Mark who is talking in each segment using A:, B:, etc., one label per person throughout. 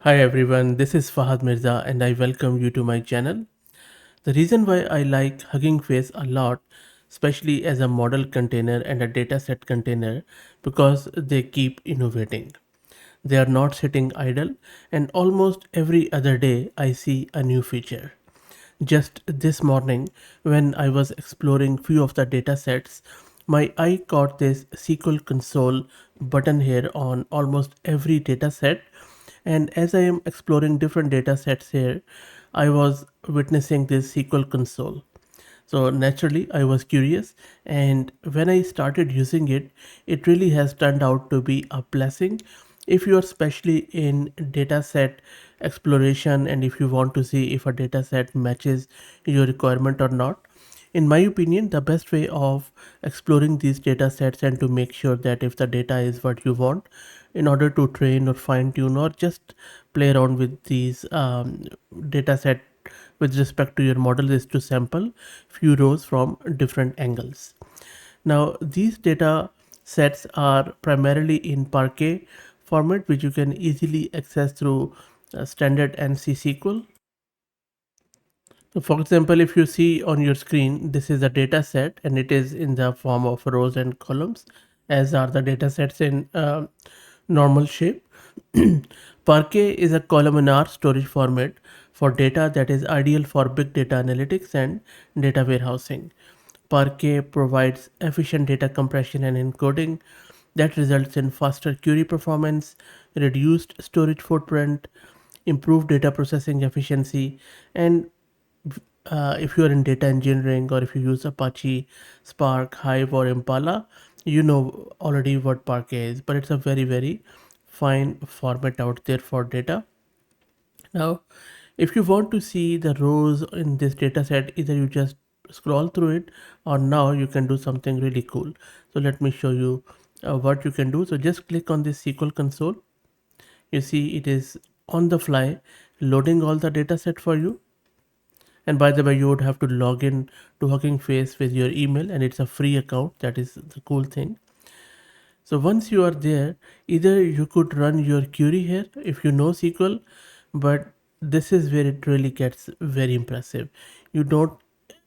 A: Hi everyone, this is Fahad Mirza and I welcome you to my channel. The reason why I like Hugging Face a lot, especially as a model container and a dataset container, because they keep innovating. They are not sitting idle, and almost every other day I see a new feature. Just this morning, when I was exploring few of the datasets, my eye caught this SQL Console button here on almost every dataset. And as I am exploring different datasets here, I was witnessing this SQL Console. So naturally, I was curious, and when I started using it, it really has turned out to be a blessing. If you are especially in dataset exploration and if you want to see if a dataset matches your requirement or not, in my opinion, the best way of exploring these data sets and to make sure that if the data is what you want, in order to train or fine tune or just play around with these data set with respect to your model is to sample few rows from different angles. Now these data sets are primarily in Parquet format, which you can easily access through standard NC SQL. So for example, if you see on your screen, this is a data set and it is in the form of rows and columns, as are the data sets in normal shape. Parquet is a columnar storage format for data that is ideal for big data analytics and data warehousing. Parquet provides efficient data compression and encoding that results in faster query performance, reduced storage footprint, improved data processing efficiency, and if you are in data engineering or if you use Apache, Spark, Hive, or Impala, you know already what Parquet is, but it's a very fine format out there for data. Now, if you want to see the rows in this data set, either you just scroll through it or now you can do something really cool. So let me show you what you can do. So just click on this SQL console. You see it is on the fly loading all the data set for you. And by the way, you would have to log in to Hugging Face with your email, and it's a free account. That is the cool thing. So once you are there, either you could run your query here if you know SQL, but this is where it really gets very impressive. You don't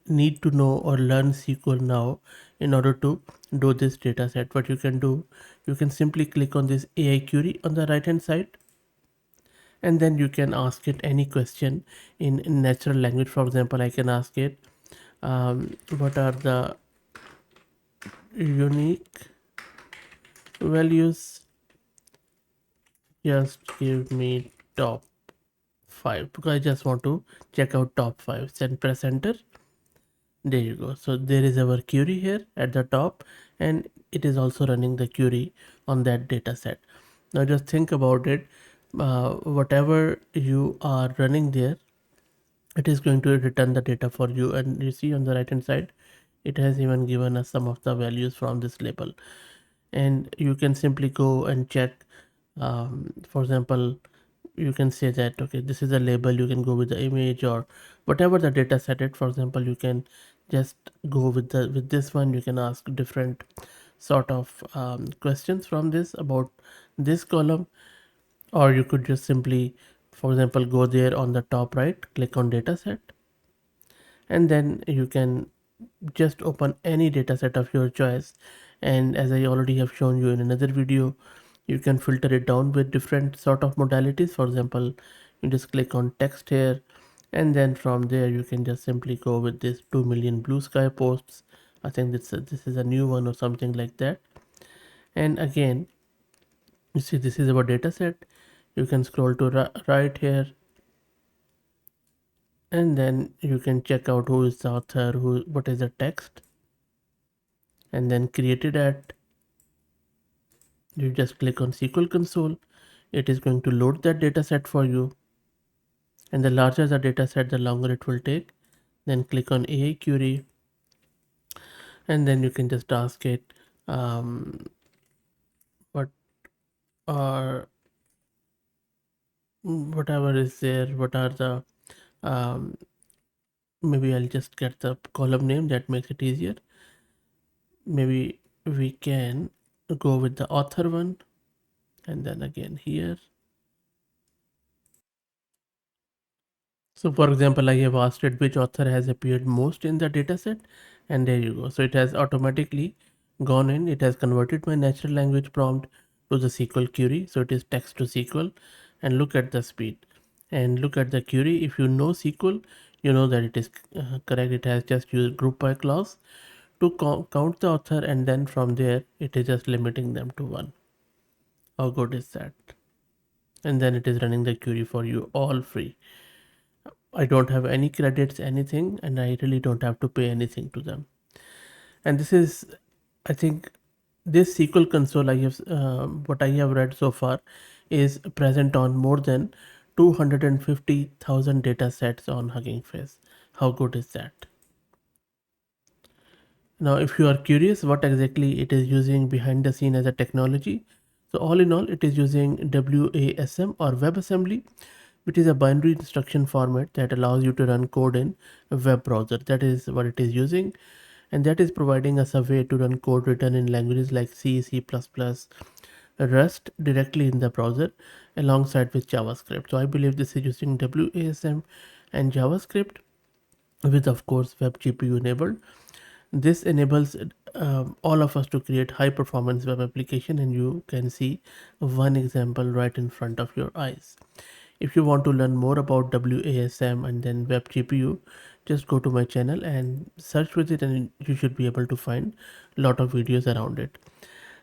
A: need to know or learn SQL now in order to do this data set. What you can do, you can simply click on this AI query on the right hand side, and then you can ask it any question in natural language. For example, I can ask it, what are the unique values? Just give me top 5 because I just want to check out top 5. Then press enter. There you go. So there is our query here at the top, and it is also running the query on that data set. Now just think about it. Whatever you are running there, it is going to return the data for you. And you see on the right hand side, it has even given us some of the values from this label. And you can simply go and check. For example, you can say that okay, this is a label. You can go with the image or whatever the data set it. For example, you can just go with this one. You can ask different sort of questions from this about this column, or you could just simply, for example, go there on the top right, click on data set, and then you can just open any data set of your choice. And as I already have shown you in another video, you can filter it down with different sort of modalities. For example, you just click on text here, and then from there you can just simply go with this 2 million blue sky posts. I think this is a new one or something like that. And again, you see this is our data set. You can scroll to right here, and then you can check out who is the author, who what is the text, and then created at. You just click on SQL console. It is going to load that data set for you, and the larger the data set, the longer it will take. Then click on AI query, and then you can just ask it, what are whatever is there, what are the um, maybe I'll just get the column name, that makes it easier. Maybe we can go with the author one, and then again here, So for example, I have asked it which author has appeared most in the dataset, and there you go. So it has automatically gone in. It has converted my natural language prompt to the SQL query. So it is text to SQL, and look at the speed and look at the query. If you know SQL, you know that it is correct. It has just used group by clause to count the author, and then from there it is just limiting them to one. How good is that? And then it is running the query for you all free. I don't have any credits, anything, and I really don't have to pay anything to them. And this is, I think, this SQL console what I have read so far is present on more than 250,000 data sets on Hugging Face. How good is that? Now, if you are curious what exactly it is using behind the scene as a technology, so all in all, it is using WASM or WebAssembly, which is a binary instruction format that allows you to run code in a web browser. That is what it is using, and that is providing us a way to run code written in languages like C, C++, Rust directly in the browser alongside with JavaScript. So I believe this is using WASM and JavaScript with, of course, web GPU enabled. This enables all of us to create high performance web application, and you can see one example right in front of your eyes. If you want to learn more about WASM and then web GPU, just go to my channel and search with it, and you should be able to find a lot of videos around it.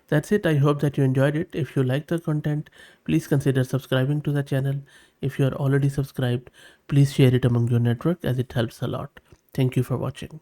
A: That's it. I hope that you enjoyed it. If you like the content, please consider subscribing to the channel. If you are already subscribed, please share it among your network as it helps a lot. Thank you for watching.